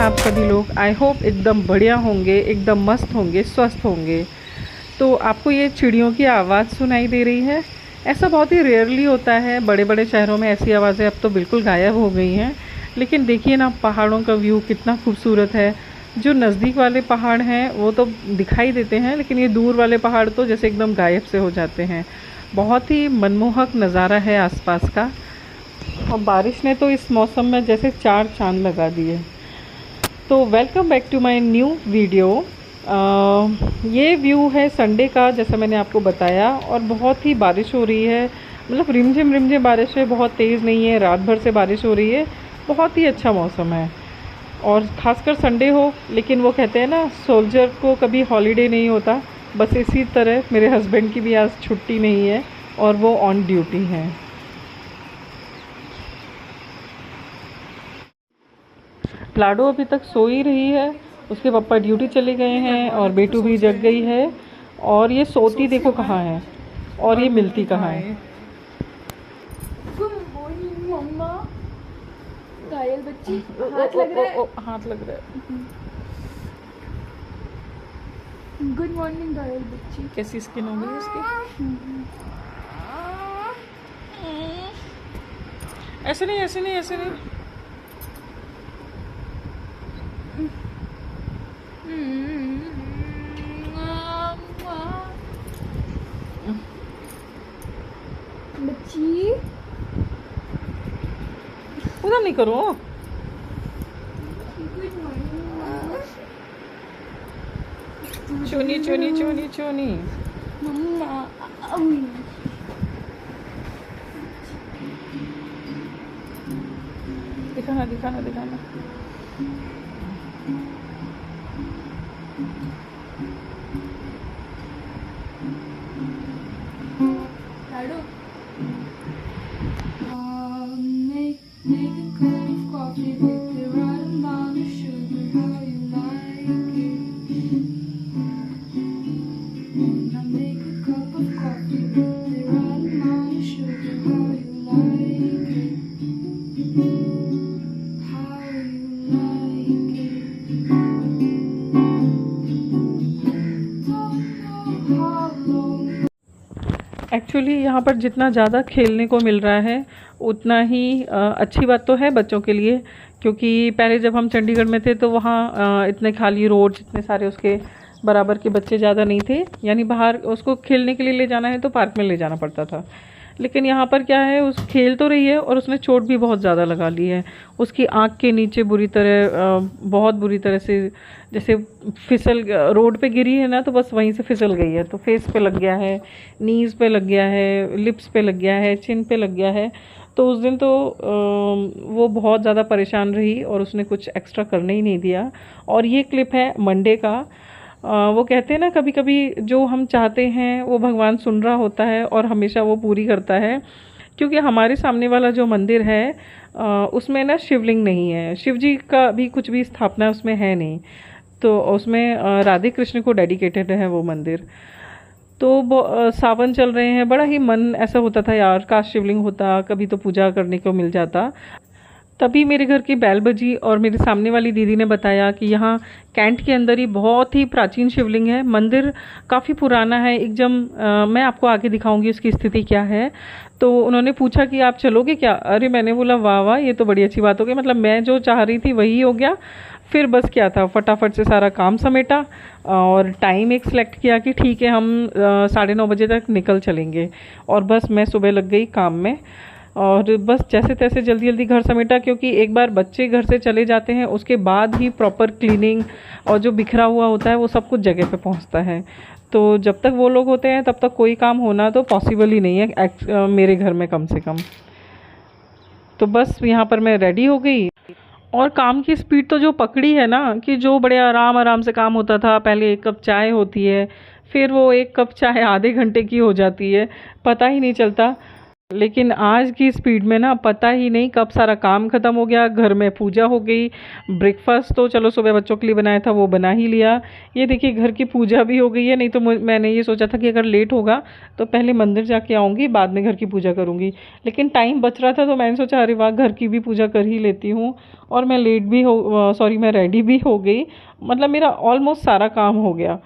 आप सभी लोग? आई होप एकदम बढ़िया होंगे, एकदम मस्त होंगे, स्वस्थ होंगे। तो आपको ये चिड़ियों की आवाज़ सुनाई दे रही है? ऐसा बहुत ही रेयरली होता है, बड़े बड़े शहरों में ऐसी आवाज़ें अब तो बिल्कुल गायब हो गई हैं। लेकिन देखिए ना, पहाड़ों का व्यू कितना खूबसूरत है। जो नज़दीक वाले पहाड़ हैं वो तो दिखाई देते हैं, लेकिन ये दूर वाले पहाड़ तो जैसे एकदम गायब से हो जाते हैं। बहुत ही मनमोहक नज़ारा है आसपास का। और बारिश ने तो इस मौसम में जैसे चार चांद लगा दिए। तो welcome back to my new video. ये व्यू है संडे का, जैसा मैंने आपको बताया, और बहुत ही बारिश हो रही है। मतलब रिमझिम रिमझिम बारिश है, बहुत तेज़ नहीं है, रात भर से बारिश हो रही है। बहुत ही अच्छा मौसम है, और ख़ासकर संडे हो। लेकिन वो कहते हैं ना, सोल्जर को कभी हॉलीडे नहीं होता। बस इसी तरह मेरे हस्बैंड की भी आज छुट्टी नहीं है और वो ऑन ड्यूटी हैं। लाडो अभी तक सो ही रही है, उसके पापा ड्यूटी चले गए हैं और बेटू भी जग गई है। और ये सोती देखो कहाँ है, और ये मिलती कहाँ है। गुड मॉर्निंग मम्मा। घायल बच्ची, हाथ लग रहा है। हाथ लग रहा है। गुड मॉर्निंग घायल बच्ची। कैसी स्किन हो गई उसकी? ऐसे नहीं, ऐसे नहीं, ऐसे नहीं। बच्ची पूरा नहीं करो। गुड मॉर्निंग चोनी चोनी चोनी चोनी। मम्मा। दिखाना दिखाना दिखाना। लाडो, make a cup of coffee with the right amount of sugar, how you like it. Now make a cup of coffee with the right amount of sugar, how you like it. How you like it. Don't know how long. Actually यहाँ पर जितना ज़्यादा खेलने को मिल रहा है उतना ही अच्छी बात तो है बच्चों के लिए। क्योंकि पहले जब हम चंडीगढ़ में थे तो वहाँ इतने खाली रोड्स, इतने सारे उसके बराबर के बच्चे ज़्यादा नहीं थे। यानी बाहर उसको खेलने के लिए ले जाना है तो पार्क में ले जाना पड़ता था। लेकिन यहाँ पर क्या है, उस खेल तो रही है और उसने चोट भी बहुत ज़्यादा लगा ली है। उसकी आँख के नीचे बुरी तरह, बहुत बुरी तरह से, जैसे फिसल, रोड पे गिरी है ना तो बस वहीं से फिसल गई है। तो फेस पे लग गया है, नीज़ पे लग गया है, लिप्स पे लग गया है, चिन पे लग गया है। तो उस दिन तो वो बहुत ज़्यादा परेशान रही और उसने कुछ एक्स्ट्रा करने ही नहीं दिया। और ये क्लिप है मंडे का। वो कहते हैं ना, कभी कभी जो हम चाहते हैं वो भगवान सुन रहा होता है और हमेशा वो पूरी करता है। क्योंकि हमारे सामने वाला जो मंदिर है उसमें ना शिवलिंग नहीं है, शिव जी का भी कुछ भी स्थापना उसमें है नहीं। तो उसमें राधे कृष्ण को डेडिकेटेड है वो मंदिर। तो सावन चल रहे हैं, बड़ा ही मन ऐसा होता था यार, काश शिवलिंग होता, कभी तो पूजा करने को मिल जाता। तभी मेरे घर की बैल बजी और मेरे सामने वाली दीदी ने बताया कि यहाँ कैंट के अंदर ही बहुत ही प्राचीन शिवलिंग है। मंदिर काफ़ी पुराना है एकदम। मैं आपको आगे दिखाऊंगी उसकी स्थिति क्या है। तो उन्होंने पूछा कि आप चलोगे क्या? अरे मैंने बोला वाह वाह, ये तो बड़ी अच्छी बात हो गई। मतलब मैं जो चाह रही थी वही हो गया। फिर बस क्या था, फटाफट से सारा काम समेटा और टाइम एक सिलेक्ट किया कि ठीक है, हम 9:30 बजे तक निकल चलेंगे। और बस मैं सुबह लग गई काम में, और बस जैसे तैसे जल्दी जल्दी घर समेटा। क्योंकि एक बार बच्चे घर से चले जाते हैं उसके बाद ही प्रॉपर क्लीनिंग और जो बिखरा हुआ होता है वो सब कुछ जगह पे पहुंचता है। तो जब तक वो लोग होते हैं तब तक कोई काम होना तो पॉसिबल ही नहीं है मेरे घर में कम से कम। तो बस यहाँ पर मैं रेडी हो गई, और काम की स्पीड तो जो पकड़ी है ना, कि जो बड़े आराम आराम से काम होता था, पहले 1 कप चाय होती है, फिर वो 1 कप चाय आधे घंटे की हो जाती है, पता ही नहीं चलता। लेकिन आज की स्पीड में ना पता ही नहीं कब सारा काम ख़त्म हो गया, घर में पूजा हो गई। ब्रेकफास्ट तो चलो सुबह बच्चों के लिए बनाया था, वो बना ही लिया। ये देखिए घर की पूजा भी हो गई है। नहीं तो मैंने ये सोचा था कि अगर लेट होगा तो पहले मंदिर जाके आऊँगी, बाद में घर की पूजा करूँगी। लेकिन टाइम बच रहा था तो मैंने सोचा अरे वाह, घर की भी पूजा कर ही लेती हूँ। और मैं लेट भी हो सॉरी मैं रेडी भी हो गई। मतलब मेरा ऑलमोस्ट सारा काम हो गया।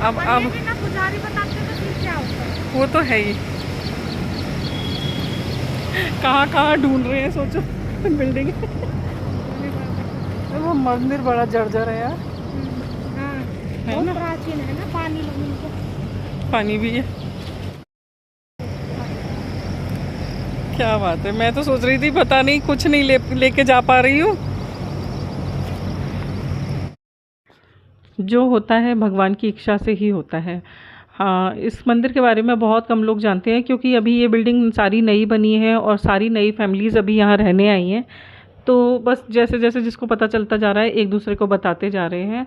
अब ना पुजारी बताते तो फिर क्या होता। वो तो है ही, कहाँ कहाँ ढूंढ रहे हैं सोचो बिल्डिंग। वो मंदिर बड़ा जर्जर है यार। हाँ है बहुत ना? प्राचीन है ना, पानी लगने को। पानी भी है। क्या बात है, मैं तो सोच रही थी पता नहीं कुछ नहीं लेके जा पा रही हूँ। जो होता है भगवान की इच्छा से ही होता है। हाँ, इस मंदिर के बारे में बहुत कम लोग जानते हैं क्योंकि अभी ये बिल्डिंग सारी नई बनी है और सारी नई फैमिलीज़ अभी यहाँ रहने आई हैं। तो बस जैसे जैसे जिसको पता चलता जा रहा है एक दूसरे को बताते जा रहे हैं।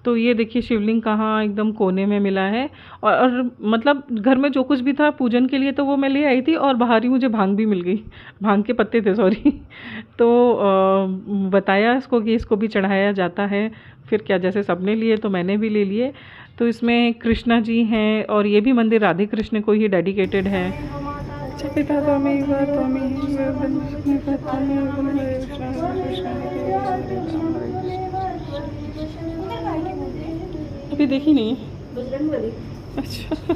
तो ये देखिए शिवलिंग कहाँ एकदम कोने में मिला है। और मतलब घर में जो कुछ भी था पूजन के लिए तो वो मैं ले आई थी, और बाहर ही मुझे भांग भी मिल गई। भांग के पत्ते थे सॉरी। तो बताया इसको कि इसको भी चढ़ाया जाता है। फिर क्या, जैसे सबने लिए तो मैंने भी ले लिए। तो इसमें कृष्णा जी हैं और ये भी मंदिर राधे कृष्ण को ही डेडिकेटेड है। अभी देखी नहीं है। अच्छा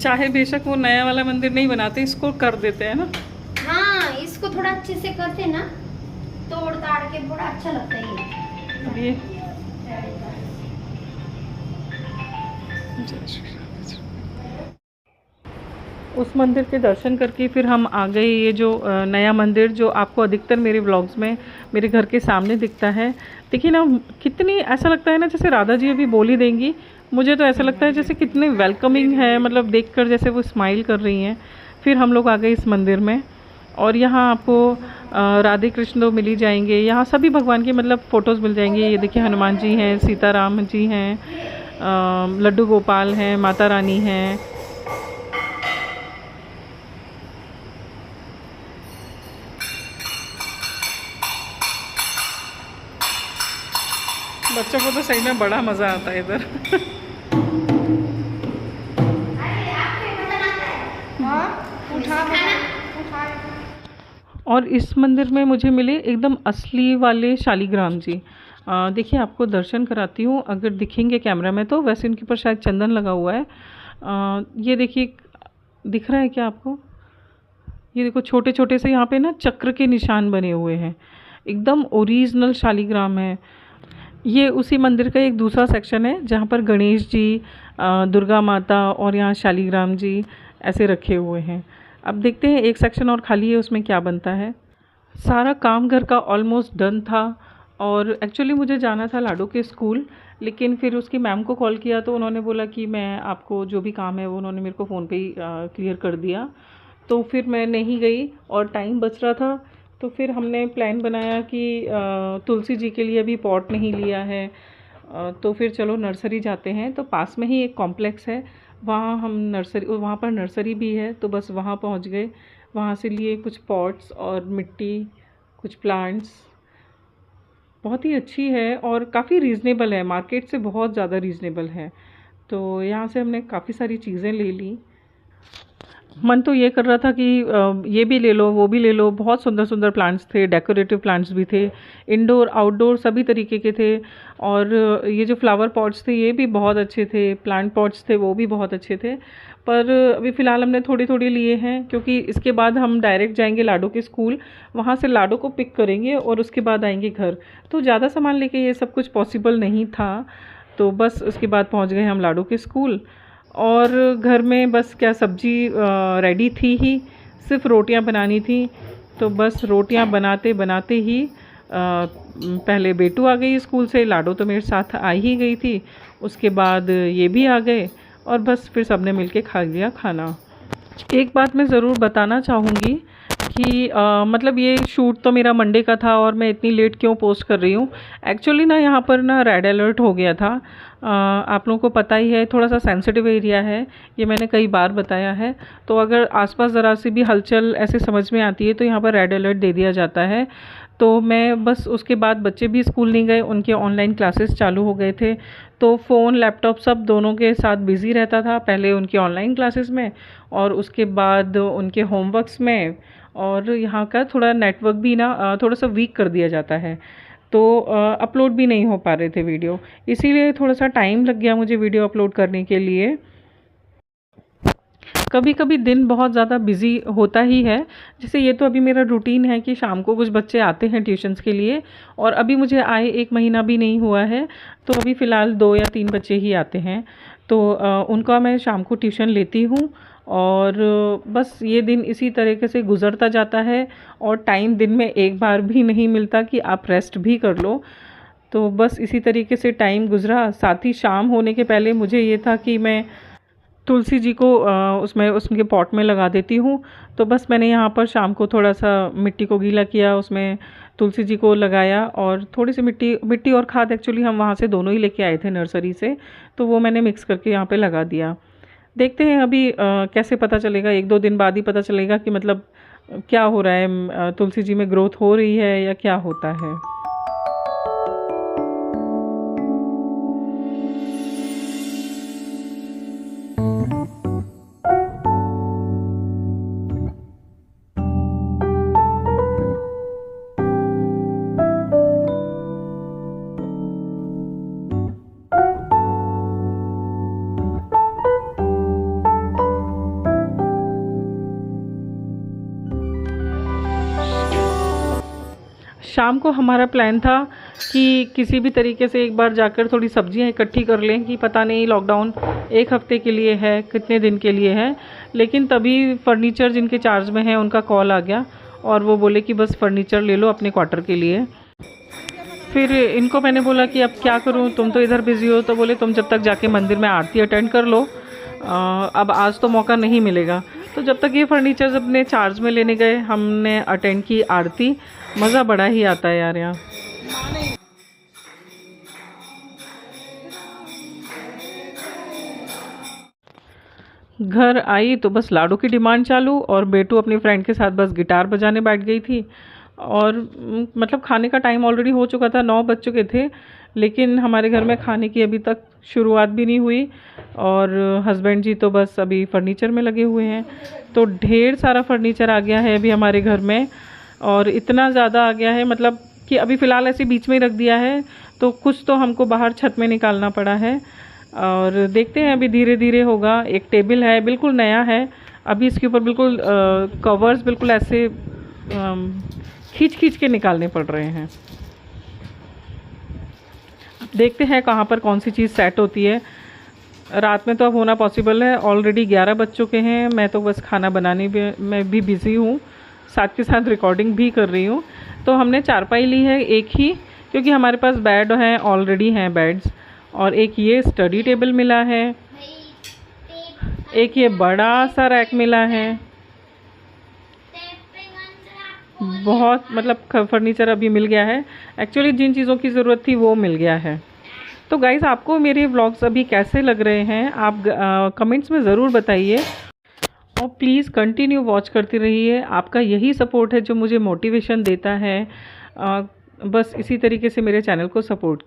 चाहे बेशक वो नया वाला मंदिर नहीं बनाते, इसको कर देते हैं ना। हाँ, इसको थोड़ा अच्छे से करते ना, तोड़ ताड़ के थोड़ा अच्छा लगता है अब ये उस मंदिर के दर्शन करके फिर हम आ गए ये जो नया मंदिर जो आपको अधिकतर मेरे व्लॉग्स में मेरे घर के सामने दिखता है। देखिए ना कितनी, ऐसा लगता है ना जैसे राधा जी अभी बोली देंगी। मुझे तो ऐसा लगता है जैसे कितने वेलकमिंग है, मतलब देखकर जैसे वो स्माइल कर रही हैं। फिर हम लोग आ गए इस मंदिर में और यहाँ आपको राधे कृष्ण तो मिल ही जाएंगे। यहाँ सभी भगवान के मतलब फ़ोटोज़ मिल जाएंगे। ये देखिए हनुमान जी हैं, सीताराम जी हैं, लड्डू गोपाल हैं, माता रानी हैं। बच्चों को तो सही में बड़ा मज़ा आता है इधर। और इस मंदिर में मुझे मिले एकदम असली वाले शालीग्राम जी। देखिए आपको दर्शन कराती हूँ, अगर दिखेंगे कैमरा में तो। वैसे उनके ऊपर शायद चंदन लगा हुआ है। ये देखिए, दिख रहा है क्या आपको? ये देखो छोटे छोटे से यहाँ पे ना चक्र के निशान बने हुए हैं, एकदम ओरिजिनल शालीग्राम है। ये उसी मंदिर का एक दूसरा सेक्शन है जहाँ पर गणेश जी, दुर्गा माता और यहाँ शालीग्राम जी ऐसे रखे हुए हैं। अब देखते हैं एक सेक्शन और खाली है, उसमें क्या बनता है। सारा काम घर का ऑलमोस्ट डन था और एक्चुअली मुझे जाना था लाडो के स्कूल, लेकिन फिर उसकी मैम को कॉल किया तो उन्होंने बोला कि मैं आपको जो भी काम है वो उन्होंने मेरे को फ़ोन पे ही क्लियर कर दिया। तो फिर मैं नहीं गई और टाइम बच रहा था। तो फिर हमने प्लान बनाया कि तुलसी जी के लिए अभी पॉट नहीं लिया है, तो फिर चलो नर्सरी जाते हैं। तो पास में ही एक कॉम्प्लेक्स है, वहाँ हम नर्सरी, वहाँ पर नर्सरी भी है, तो बस वहाँ पहुँच गए। वहाँ से लिए कुछ पॉट्स और मिट्टी, कुछ प्लांट्स। बहुत ही अच्छी है और काफ़ी रीज़नेबल है, मार्केट से बहुत ज़्यादा रीज़नेबल है। तो यहाँ से हमने काफ़ी सारी चीज़ें ले ली। मन तो ये कर रहा था कि ये भी ले लो वो भी ले लो। बहुत सुंदर सुंदर प्लांट्स थे, डेकोरेटिव प्लांट्स भी थे, इंडोर आउटडोर सभी तरीके के थे। और ये जो फ्लावर पॉट्स थे ये भी बहुत अच्छे थे, प्लांट पॉट्स थे वो भी बहुत अच्छे थे। पर अभी फ़िलहाल हमने थोड़ी थोड़ी लिए हैं क्योंकि इसके बाद हम डायरेक्ट जाएंगे लाडो के स्कूल, वहाँ से लाडो को पिक करेंगे और उसके बाद आएंगे घर। तो ज़्यादा सामान लेके ये सब कुछ पॉसिबल नहीं था, तो बस उसके बाद पहुँच गए हम लाडो के स्कूल। और घर में बस क्या सब्ज़ी रेडी थी ही, सिर्फ रोटियां बनानी थी। तो बस रोटियां बनाते बनाते ही पहले बेटू आ गई स्कूल से, लाडो तो मेरे साथ आ ही गई थी, उसके बाद ये भी आ गए और बस फिर सबने मिलके खा लिया खाना। एक बात मैं ज़रूर बताना चाहूँगी कि मतलब ये शूट तो मेरा मंडे का था और मैं इतनी लेट क्यों पोस्ट कर रही हूँ। एक्चुअली ना यहाँ पर ना रेड अलर्ट हो गया था। आप लोगों को पता ही है, थोड़ा सा सेंसिटिव एरिया है, ये मैंने कई बार बताया है। तो अगर आसपास ज़रा सी भी हलचल ऐसे समझ में आती है तो यहाँ पर रेड अलर्ट दे दिया जाता है। तो मैं बस उसके बाद बच्चे भी स्कूल नहीं गए, उनके ऑनलाइन क्लासेस चालू हो गए थे, तो फ़ोन लैपटॉप सब दोनों के साथ बिज़ी रहता था। पहले उनकी ऑनलाइन क्लासेस में और उसके बाद उनके होमवर्क्स में, और यहाँ का थोड़ा नेटवर्क भी ना थोड़ा सा वीक कर दिया जाता है, तो अपलोड भी नहीं हो पा रहे थे वीडियो, इसीलिए थोड़ा सा टाइम लग गया मुझे वीडियो अपलोड करने के लिए। कभी कभी दिन बहुत ज़्यादा बिज़ी होता ही है, जैसे ये तो अभी मेरा रूटीन है कि शाम को कुछ बच्चे आते हैं ट्यूशन्स के लिए, और अभी मुझे आए 1 महीना भी नहीं हुआ है, तो अभी फ़िलहाल 2 या 3 बच्चे ही आते हैं, तो उनका मैं शाम को ट्यूशन लेती हूँ। और बस ये दिन इसी तरीके से गुज़रता जाता है, और टाइम दिन में एक बार भी नहीं मिलता कि आप रेस्ट भी कर लो। तो बस इसी तरीके से टाइम गुज़रा। साथ ही शाम होने के पहले मुझे ये था कि मैं तुलसी जी को उसमें उसके पॉट में लगा देती हूँ, तो बस मैंने यहाँ पर शाम को थोड़ा सा मिट्टी को गीला किया, उसमें तुलसी जी को लगाया, और थोड़ी सी मिट्टी और खाद एक्चुअली हम वहाँ से दोनों ही लेके आए थे नर्सरी से, तो वो मैंने मिक्स करके यहाँ पे लगा दिया। देखते हैं अभी कैसे पता चलेगा, 1-2 दिन बाद ही पता चलेगा कि मतलब क्या हो रहा है, तुलसी जी में ग्रोथ हो रही है या क्या होता है। शाम को हमारा प्लान था कि किसी भी तरीके से एक बार जाकर थोड़ी सब्जियां इकट्ठी कर लें, कि पता नहीं लॉकडाउन 1 हफ्ते के लिए है, कितने दिन के लिए है, लेकिन तभी फर्नीचर जिनके चार्ज में है उनका कॉल आ गया और वो बोले कि बस फर्नीचर ले लो अपने क्वार्टर के लिए। फिर इनको मैंने बोला कि अब क्या करूं, तुम तो इधर बिज़ी हो, तो बोले तुम जब तक जाके मंदिर में आरती अटेंड कर लो, अब आज तो मौका नहीं मिलेगा। तो जब तक ये फर्नीचर अपने चार्ज में लेने गए, हमने अटेंड की आरती। मज़ा बड़ा ही आता है यार यहाँ। घर आई तो बस लाडू की डिमांड चालू, और बेटू अपनी फ्रेंड के साथ बस गिटार बजाने बैठ गई थी। और मतलब खाने का टाइम ऑलरेडी हो चुका था, 9 बज चुके थे, लेकिन हमारे घर में खाने की अभी तक शुरुआत भी नहीं हुई, और हस्बैंड जी तो बस अभी फर्नीचर में लगे हुए हैं। तो ढेर सारा फर्नीचर आ गया है अभी हमारे घर में, और इतना ज़्यादा आ गया है मतलब कि अभी फ़िलहाल ऐसे बीच में ही रख दिया है, तो कुछ तो हमको बाहर छत में निकालना पड़ा है, और देखते हैं अभी धीरे धीरे होगा। एक टेबल है, बिल्कुल नया है, अभी इसके ऊपर बिल्कुल कवर्स बिल्कुल ऐसे खींच खींच के निकालने पड़ रहे हैं। देखते हैं कहाँ पर कौन सी चीज़ सेट होती है। रात में तो अब होना पॉसिबल है, ऑलरेडी 11 बज चुके हैं, मैं तो बस खाना बनाने में भी बिज़ी हूँ, साथ के साथ रिकॉर्डिंग भी कर रही हूँ। तो हमने चारपाई ली है एक ही, क्योंकि हमारे पास बेड हैं, ऑलरेडी हैं बेड्स, और एक ये स्टडी टेबल मिला है, एक ये बड़ा सा रैक मिला है। बहुत मतलब फर्नीचर अभी मिल गया है, एक्चुअली जिन चीज़ों की ज़रूरत थी वो मिल गया है। तो गाइस, आपको मेरे व्लॉग्स अभी कैसे लग रहे हैं, आप कमेंट्स में ज़रूर बताइए, और प्लीज़ कंटिन्यू वॉच करती रहिए। आपका यही सपोर्ट है जो मुझे मोटिवेशन देता है। बस इसी तरीके से मेरे चैनल को सपोर्ट कीजिए।